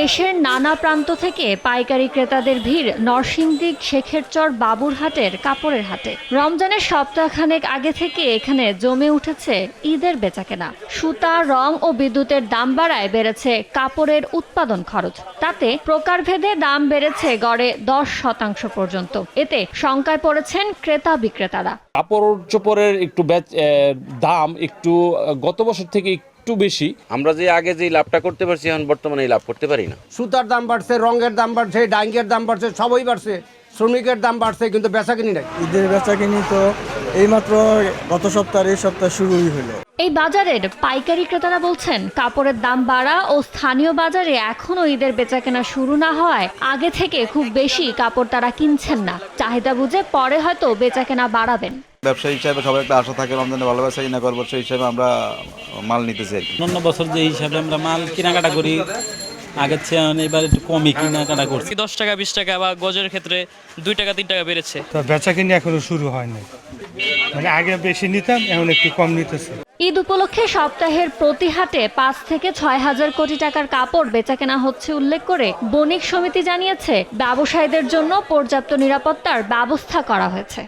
দেশের নানা প্রান্ত থেকে পাইকারি ক্রেতাদের ভিড় নরসিংদী শেখেরচর বাবুরহাটের কাপড়ের হাটে। রমজানের সপ্তাহখানেক আগে থেকে এখানে জমে উঠেছে ঈদের বেচাকেনা। সুতা, রং ও বিদ্যুতের দাম বাড়ায় বেড়েছে কাপড়ের উৎপাদন খরচ। তাতে প্রকারভেদে দাম বেড়েছে গড়ে 10% পর্যন্ত। এতে শঙ্কায় পড়েছেন ক্রেতা বিক্রেতারা। কাপড় চোপড়ের একটু দাম একটু গত বছর থেকে একটু বেশি। আমরা যে আগে যে লাভটা করতে পারছি এখন বর্তমানে এই লাভ করতে পারি না। সুতার দাম বাড়ছে, রঙের দাম বাড়ছে, ডাইঙ্গের দাম বাড়ছে, সবই বাড়ছে। শ্রমিকের দাম বাড়ছে, কিন্তু বেচাকিনি নাই। ঈদের বেচাকিনি তো এইমাত্র গত সপ্তাহে এই সপ্তাহ শুরুই হলো। এই বাজারের পাইকারি ক্রেতারা বলছেন কাপড়ের দাম বাড়া ও স্থানীয় বাজারে এখনো ঈদের বেচাকেনা শুরু না হওয়ায় আগে থেকে খুব বেশি কাপড় তারা কিনছেন না। চাহিদা বুঝে পরে হয়তো বেচাকেনা বাড়াবেন। ব্যবসা হিসাবে সবার একটা আশা থাকে রমজানে ভালো বেচা কিনা করবো, সেই হিসাবে আমরা মাল নিতেছি আর কি। অন্য বছর যে হিসাবে আমরা মাল কেনাকাটা করি আগের চেয়ে এবার একটু কমই কেনাকাটা করছি। 10 টাকা 20 টাকা বা গজের ক্ষেত্রে 2 টাকা 3 টাকা বেড়েছে। তো বেচাকিনি এখনো শুরু হয়নি, মানে আগে বেশি নিতাম, এখন একটু কম নিতেছে। ঈদ উপলক্ষে সপ্তাহের প্রতি হাটে 5 থেকে 6 হাজার কোটি টাকার কাপড় বেচাকেনা হচ্ছে উল্লেখ করে বণিক সমিতি জানিয়েছে ব্যবসায়ীদের জন্য পর্যাপ্ত নিরাপত্তার ব্যবস্থা করা হয়েছে।